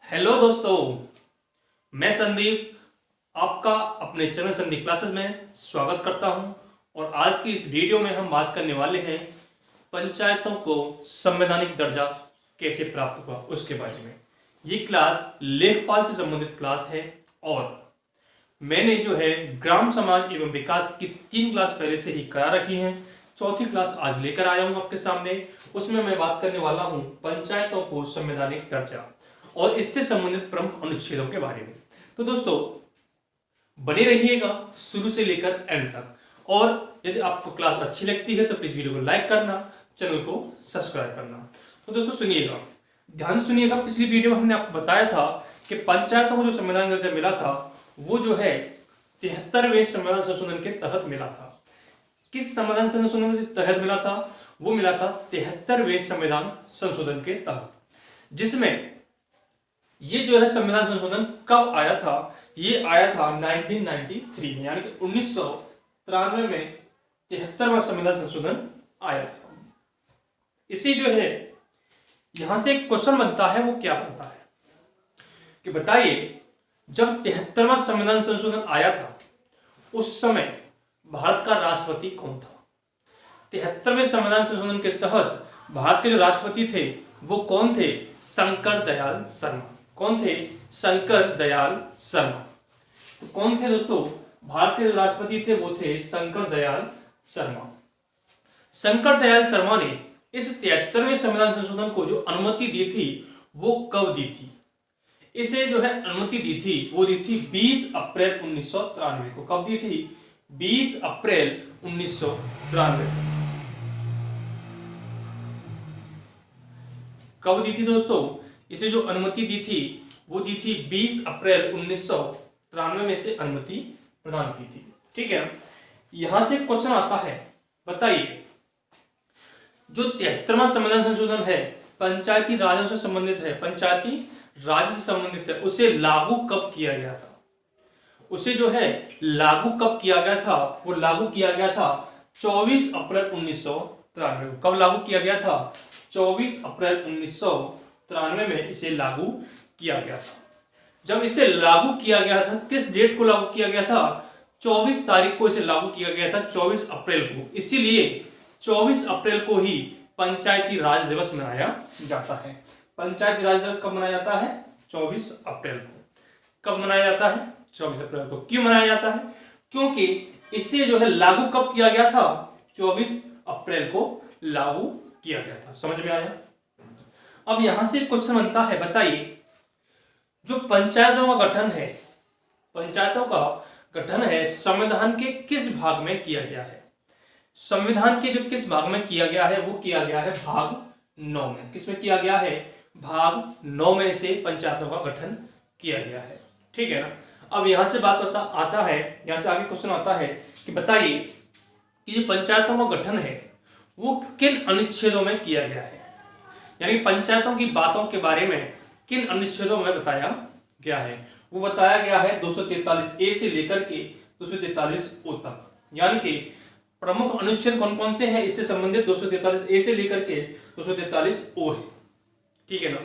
Hello दोस्तों, मैं संदीप आपका अपने चैनल संदीप क्लासेस में स्वागत करता हूं। और आज की इस वीडियो में हम बात करने वाले हैं पंचायतों को संवैधानिक दर्जा कैसे प्राप्त हुआ उसके बारे में। ये क्लास लेखपाल से संबंधित क्लास है और मैंने जो है ग्राम समाज एवं विकास की 3 क्लास पहले से ही करा रखी हैं। चौथी क्लास आज लेकर आया हूं आपके सामने। उसमें मैं बात करने वाला हूं पंचायतों को संवैधानिक दर्जा और इससे संबंधित प्रमुख अनुच्छेदों के बारे में। तो दोस्तों बने रहिएगा शुरू से लेकर एंड तक। और यदि आपको क्लास अच्छी लगती है तो प्लीज वीडियो को लाइक करना, चैनल को सब्सक्राइब करना। तो दोस्तों सुनिएगा, ध्यान से सुनिएगा। पिछली वीडियो में हमने आपको बताया था कि पंचायतों को जो संविधान दर्जा मिला था वो जो है 73वें संविधान संशोधन के तहत मिला था। किस संविधान संशोधन के तहत मिला था? वो मिला था 73वें संविधान संशोधन के तहत, जिसमें ये जो है संविधान संशोधन कब आया था? ये आया था 1993 में, यानी कि 1993 में 73वां संविधान संशोधन आया था। इसी जो है यहां से एक क्वेश्चन बनता है, वो क्या बनता है कि बताइए जब 73वां संविधान संशोधन आया था उस समय भारत का राष्ट्रपति कौन था? 73वें संविधान संशोधन के तहत भारत के जो राष्ट्रपति थे वो कौन थे? शंकर दयाल शर्मा। कौन थे? शंकर दयाल शर्मा। तो कौन थे दोस्तों? भारत के जो राष्ट्रपति थे वो थे शंकर दयाल शर्मा। शंकर दयाल शर्मा ने इस 73वें संविधान संशोधन को जो अनुमति दी थी वो कब दी थी? इसे जो है अनुमति दी थी वो दी थी 20 अप्रैल 1993 को। कब दी थी? 20 अप्रैल 1993 को। कब दी थी दोस्तों? इसे जो अनुमति दी थी वो दी थी 20 अप्रैल 1993 में से अनुमति प्रदान की थी। ठीक है, यहां से क्वेश्चन आता है, बताइए जो 73वां संविधान संशोधन है पंचायती राजों से संबंधित है, पंचायती राज से संबंधित है, उसे लागू कब किया गया था? उसे जो है लागू कब किया गया था? वो लागू किया गया था 24 अप्रैल 1993 को। कब लागू किया गया था? 24 अप्रैल 1993 में इसे लागू किया गया था। जब इसे लागू किया गया था, किस डेट को लागू किया गया था? 24 तारीख को इसे लागू किया गया था, 24 अप्रैल को। इसीलिए 24 अप्रैल को ही पंचायती राज दिवस मनाया जाता है। पंचायती राज दिवस कब मनाया जाता है? 24 अप्रैल को। कब मनाया जाता है? 24 अप्रैल को। क्यों मनाया जाता है? क्योंकि इसे जो है लागू कब किया गया था? 24 अप्रैल को लागू किया गया था। समझ में आया? अब यहां से क्वेश्चन बनता है, बताइए जो पंचायतों का गठन है, पंचायतों का गठन है संविधान के किस भाग में किया गया है? संविधान के जो किस भाग में किया गया है वो किया गया है भाग 9 में। किसमें किया गया है? भाग 9 में से पंचायतों का गठन किया गया है। ठीक है ना। अब यहां से बात आता है, यहां से आगे क्वेश्चन आता है कि बताइए कि जो पंचायतों का गठन है वो किन अनुच्छेदों में किया गया है, यानी पंचायतों की बातों के बारे में किन अनुच्छेदों में बताया गया है? वो बताया गया है 243A से लेकर के 243O तक। यानी कि प्रमुख अनुच्छेद कौन कौन से हैं इससे संबंधित 243A से लेकर के 243O है। ठीक है ना।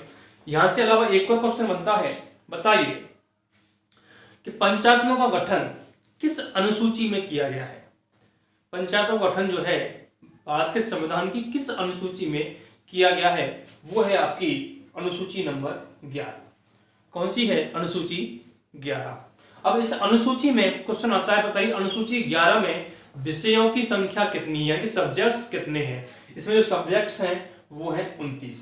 यहां से अलावा एक और क्वेश्चन बनता है, बताइए कि पंचायतों का गठन किस अनुसूची में किया गया है? पंचायतों का गठन जो है भारत के संविधान की किस अनुसूची में किया गया है? वो है आपकी अनुसूची नंबर 11। कौन सी है? अनुसूची 11। अब इस अनुसूची में क्वेश्चन आता है, बताइए अनुसूची 11 में विषयों की संख्या कितनी है, कि सब्जेक्ट्स कितने हैं? इसमें जो सब्जेक्ट्स हैं वो है 29।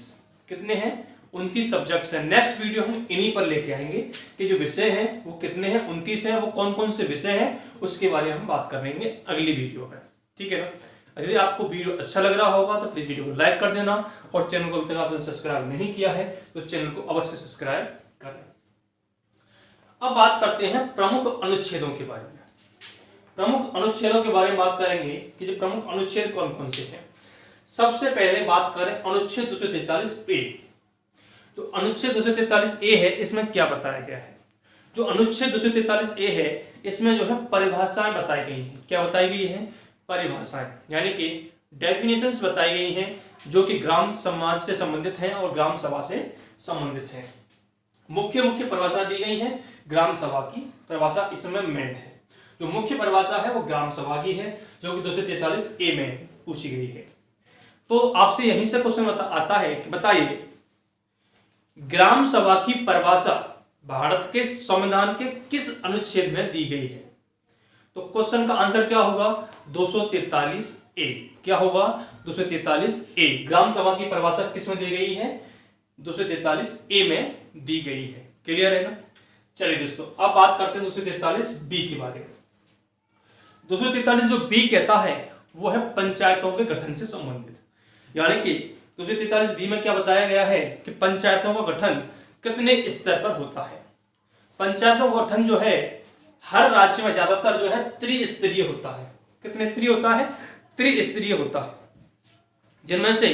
कितने हैं? 29 सब्जेक्ट्स हैं। नेक्स्ट वीडियो हम इन्हीं पर लेके आएंगे कि जो विषय हैं वो कितने हैं, 29 हैं। वो कौन कौन से विषय हैं उसके बारे में हम बात करेंगे अगली वीडियो में। ठीक है ना। यदि आपको वीडियो अच्छा लग रहा होगा तो प्लीज वीडियो को लाइक कर देना और चैनल को अभी तक आपने सब्सक्राइब नहीं किया है तो चैनल को अवश्य सब्सक्राइब करें। अब बात करते हैं प्रमुख अनुच्छेदों के बारे में। प्रमुख अनुच्छेदों के बारे में बात करेंगे कि जो प्रमुख अनुच्छेद कौन कौन से हैं। सबसे पहले बात करें अनुच्छेद 243A। जो अनुच्छेद 243A है इसमें क्या बताया गया है? जो अनुच्छेद 243A है इसमें जो है परिभाषाएं बताई गई हैं। क्या बताई गई है? परिभाषाएं, यानी कि डेफिनेशंस बताई गई हैं जो कि ग्राम समाज से संबंधित हैं और ग्राम सभा से संबंधित हैं। मुख्य मुख्य परिभाषा दी गई है ग्राम सभा की परिभाषा इसमें मेन है। जो मुख्य परिभाषा है वो ग्राम सभा की है, जो कि 243 ए में पूछी गई है। तो आपसे यहीं से क्वेश्चन आता है कि बताइए ग्राम सभा की परिभाषा भारत के संविधान के किस अनुच्छेद में दी गई है? तो क्वेश्चन का आंसर क्या होगा? 243 ए। क्या होगा? 243 ए। ग्राम सभा की परिभाषा किस में दी गई है? 243 ए में दी गई है। क्लियर है ना? चलिए दोस्तों, अब बात करते हैं 243 बी के बारे में। 243 जो बी कहता है वो है पंचायतों के गठन से संबंधित, यानी कि 243 बी में क्या बताया गया है कि पंचायतों का गठन कितने स्तर पर होता है। पंचायतों का गठन जो है हर राज्य में ज्यादातर जो है त्रिस्तरीय होता है। कितने स्तरीय होता है? त्रिस्तरीय होता है, जिनमें से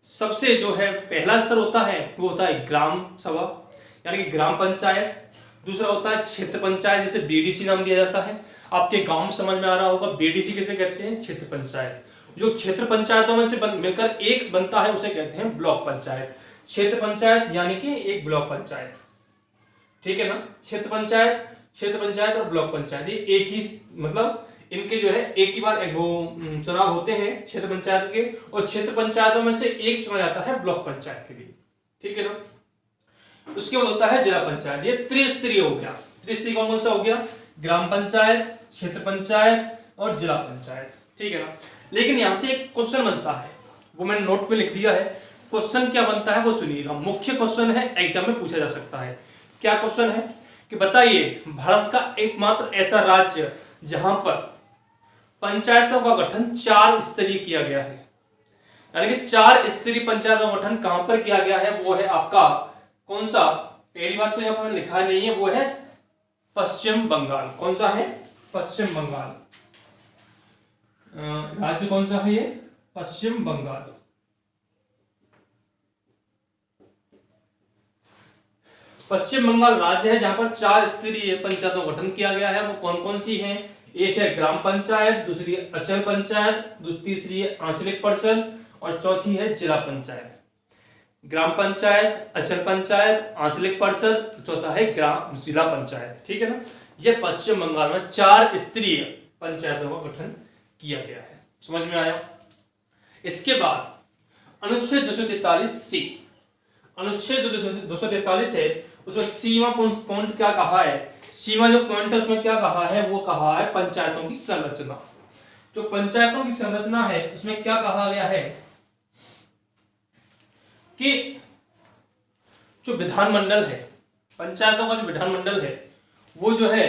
सबसे जो है पहला स्तर होता है वो होता है ग्राम सभा यानी कि ग्राम पंचायत। दूसरा होता है क्षेत्र पंचायत, जिसे बीडीसी नाम दिया जाता है। आपके गांव में समझ में आ रहा होगा बीडीसी किसे कहते हैं? क्षेत्र पंचायत। जो क्षेत्र पंचायतों में से मिलकर एक बनता है उसे कहते हैं ब्लॉक पंचायत। क्षेत्र पंचायत यानी कि एक ब्लॉक पंचायत, ठीक है ना? क्षेत्र पंचायत और ब्लॉक पंचायत ये एक ही, मतलब इनके जो है एक ही बार वो चुनाव होते हैं क्षेत्र पंचायत के, और क्षेत्र पंचायतों में से एक चुना जाता है ब्लॉक पंचायत के लिए, ठीक है ना? उसके बाद होता है जिला पंचायत। ये त्रिस्तरीय हो गया। त्रिस्तरीय कौन कौन सा हो गया? ग्राम पंचायत, क्षेत्र पंचायत और जिला पंचायत, ठीक है ना? लेकिन यहां से एक क्वेश्चन बनता है, वो मैंने नोट पे लिख दिया है। क्वेश्चन क्या बनता है वो सुनिएगा, मुख्य क्वेश्चन है, एग्जाम में पूछा जा सकता है। क्या क्वेश्चन है कि बताइए भारत का एकमात्र ऐसा राज्य जहां पर पंचायतों का गठन 4 स्तरीय किया गया है, यानी कि 4 स्तरीय पंचायतों का गठन कहां पर किया गया है? वो है आपका कौन सा? पहली बात तो यहां पर लिखा नहीं है, वो है पश्चिम बंगाल। कौन सा है? पश्चिम बंगाल। राज्य कौन सा है ये? पश्चिम बंगाल। पश्चिम बंगाल राज्य है जहां पर 4 स्तरीय पंचायतों का गठन किया गया है। वो कौन कौन सी हैं? एक है ग्राम पंचायत, दूसरी है अचल पंचायत, तीसरी है आंचलिक परिषद और चौथी है जिला पंचायत। ग्राम पंचायत, अचल पंचायत, आंचलिक परिषद, चौथा है ग्राम जिला पंचायत, ठीक है ना? यह पश्चिम बंगाल में 4 स्तरीय पंचायतों का गठन किया गया है। समझ में आया? इसके बाद अनुच्छेद 243 सी, अनुच्छेद 243 है, उसमें सीमा पॉइंट क्या कहा है? सीमा जो पॉइंट है उसमें क्या कहा है? वो कहा है पंचायतों की संरचना। जो पंचायतों की संरचना है उसमें क्या कहा गया है कि जो विधानमंडल है, पंचायतों का जो विधानमंडल है वो जो है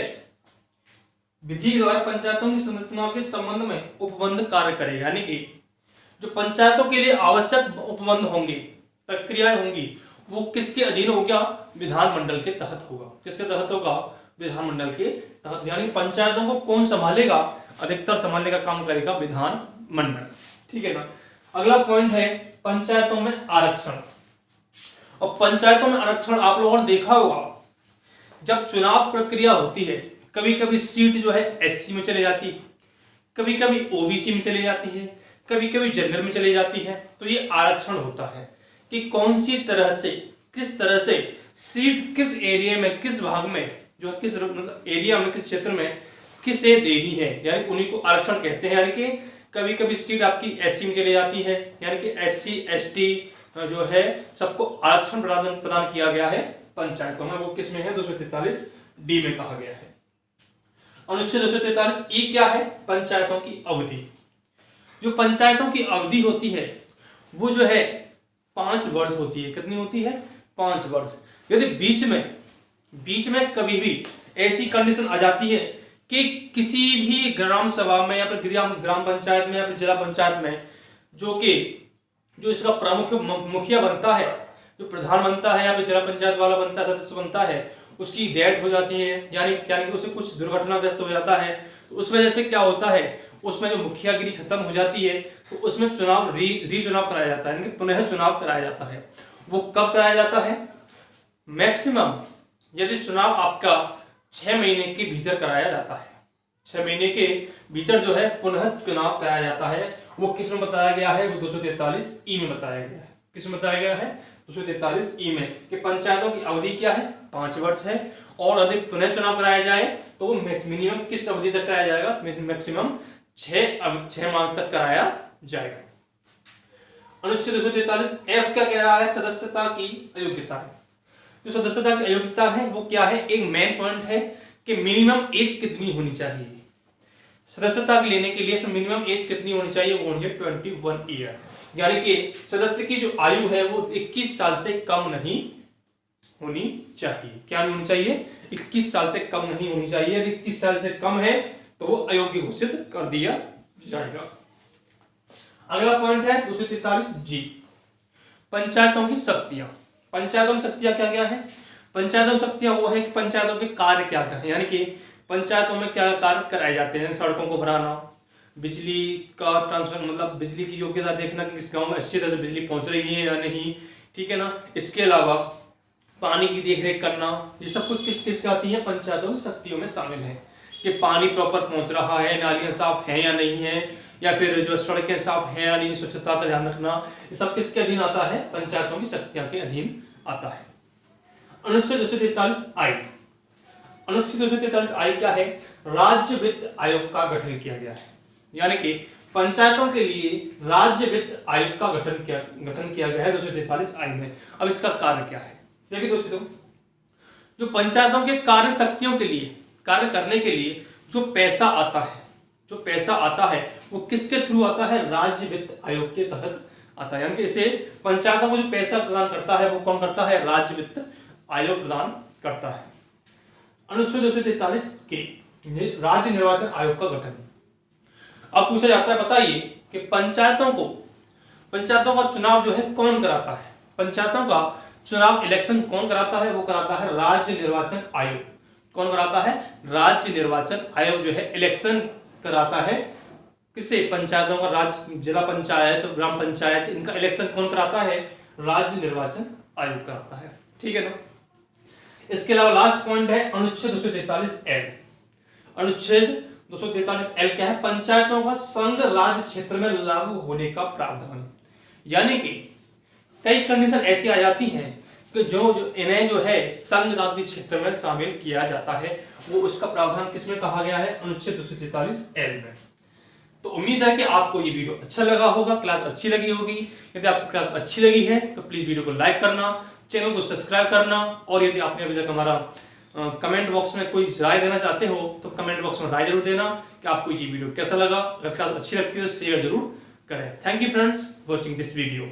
विधि द्वारा पंचायतों की संरचना के संबंध में उपबंध कार्य करे, यानी कि जो पंचायतों के लिए आवश्यक उपबंध होंगे, प्रक्रियाएं होंगी, वो किसके अधीन होगा? विधानमंडल के तहत होगा। किसके तहत होगा? विधानमंडल के तहत। यानी पंचायतों को कौन संभालेगा? अधिकतर संभालने का काम करेगा विधानमंडल, ठीक है ना? अगला पॉइंट है पंचायतों में आरक्षण। और पंचायतों में आरक्षण आप लोगों ने देखा होगा, जब चुनाव प्रक्रिया होती है कभी कभी सीट जो है एससी में चली जाती है, कभी कभी ओबीसी में चली जाती है, कभी कभी जनरल में चली जाती है। तो ये आरक्षण होता है कि कौन सी तरह से, किस तरह से सीट किस एरिया में, किस भाग में, जो किस मतलब एरिया में, किस क्षेत्र में किसे देनी है, यानी उन्हीं को आरक्षण कहते हैं। यानी कि कभी कभी सीट आपकी एससी में चली जाती है, यानी कि एससी एसटी जो है सबको आरक्षण प्रदान किया गया है पंचायतों में। वो किस में है? 243 डी में कहा गया है। अनुच्छेद 243 ई क्या है? पंचायतों की अवधि। जो पंचायतों की अवधि होती है वो जो है 5 वर्ष होती है। कितनी होती है? 5 वर्ष। यदि बीच में कभी भी ऐसी कंडीशन आ जाती है कि किसी भी ग्राम सभा में या फिर ग्राम पंचायत में या फिर जिला पंचायत में जो इसका प्रमुख मुखिया बनता है, जो प्रधान बनता है या फिर जिला पंचायत वाला बनता है, सदस्य बनता है, उसकी डेथ हो जाती है, यानी कि उसे कुछ दुर्घटनाग्रस्त हो जाता है, तो उस वजह से क्या होता है, उसमें जो मुखियागिरी खत्म हो जाती है तो उसमें चुनाव रीचुनाव कराया जाता है, यानी कि पुनः चुनाव कराया जाता है। वो कब कराया जाता है? मैक्सिमम यदि चुनाव आपका 6 महीने के भीतर कराया जाता है, 6 महीने के भीतर जो है पुनः चुनाव कराया जाता है। वो किस में बताया गया है? वो 243 ई में बताया गया है। किस में बताया गया है? 243 में कि पंचायतों की अवधि क्या है, 5 वर्ष है, और यदि पुनः चुनाव कराया जाए तो मिनिमम किस अवधि तक कराया जाएगा, मैक्सिमम 6 माह तक कराया जाएगा। अनुच्छेद 243 F क्या कह रहा है, सदस्यता की अयोग्यता है। जो सदस्यता की अयोग्यता है वो क्या है, एक मेन पॉइंट है कि मिनिमम एज कितनी होनी चाहिए। सदस्यता लेने के लिए मिनिमम एज कितनी होनी चाहिए, वो होनी है 21 ईयर, यानी कि सदस्य की जो आयु है वो 21 साल से कम नहीं होनी चाहिए। क्या नहीं होनी चाहिए, 21 साल से कम नहीं होनी चाहिए। यदि 21 साल से कम है तो वो अयोग्य घोषित कर दिया जाएगा। अगला पॉइंट है 243 जी, पंचायतों की शक्तियां। पंचायतों की शक्तियां क्या क्या है, पंचायतों की शक्तियां वो है कि पंचायतों के कार्य क्या क्या है, यानी कि पंचायतों में क्या कार्य कराए जाते हैं, सड़कों को भराना, बिजली का ट्रांसफर, मतलब बिजली की योग्यता देखना कि इस गांव में अच्छी तरह से बिजली पहुंच रही है या नहीं, ठीक है ना। इसके अलावा पानी की देखरेख करना, ये सब कुछ किस किस आती है, पंचायतों की शक्तियों में शामिल है कि पानी प्रॉपर पहुंच रहा है, नालियां साफ है या नहीं है, या फिर जो सड़कें साफ है या नहीं, स्वच्छता का ध्यान रखना, ये सब किसके अधीन आता है, पंचायतों की शक्तियां के अधीन आता है। अनुच्छेद 243 आई, अनुच्छेद 243 आई क्या है, राज्य वित्त आयोग का गठन किया गया है, यानी कि पंचायतों के लिए राज्य वित्त आयोग का गठन किया गया है 243 आई में। अब इसका कार्य क्या है, देखिए दोस्तों, जो पंचायतों के कार्य शक्तियों के लिए, कार्य करने के लिए जो पैसा आता है, जो पैसा आता है वो किसके थ्रू आता है, राज्य वित्त आयोग के तहत आता है, यानी कि इसे पंचायतों को जो पैसा प्रदान करता है वो कौन करता है, राज्य वित्त आयोग प्रदान करता है। अनुच्छेद 243 के राज्य निर्वाचन आयोग का गठन। अब पूछा जाता है, बताइए कि पंचायतों का चुनाव जो है कौन कराता है, पंचायतों का चुनाव इलेक्शन कौन कराता है, वो कराता है राज्य निर्वाचन आयोग। कौन कराता है, राज्य निर्वाचन आयोग जो है इलेक्शन कराता है, किससे, पंचायतों का, राज्य जिला पंचायत, ग्राम पंचायत, इनका इलेक्शन कौन कराता है, राज्य निर्वाचन आयोग कराता है, ठीक है ना। इसके अलावा लास्ट पॉइंट है अनुच्छेद 243 एल। अनुच्छेद 243 एल क्या है, पंचायतों का संघ राज्य क्षेत्र में लागू होने का प्रावधान, यानी कि कई कंडीशन ऐसी आ जाती हैं कि जो इन्हें जो है संघ राज्य क्षेत्र में शामिल किया जाता है, वो उसका प्रावधान किसमें कहा गया है, अनुच्छेद 243 एल में। तो उम्मीद है कि आपको ये वीडियो अच्छा लगा होगा, क्लास अच्छी लगी होगी। यदि आपको क्लास अच्छी लगी है तो प्लीज वीडियो को लाइक करना, चैनल को सब्सक्राइब करना, और यदि आपने अभी तक हमारा कमेंट बॉक्स में कोई राय देना चाहते हो तो कमेंट बॉक्स में राय जरूर देना कि आपको ये वीडियो कैसा लगा। अगर क्लास अच्छी लगती है तो शेयर जरूर करें। Thank you friends watching this video.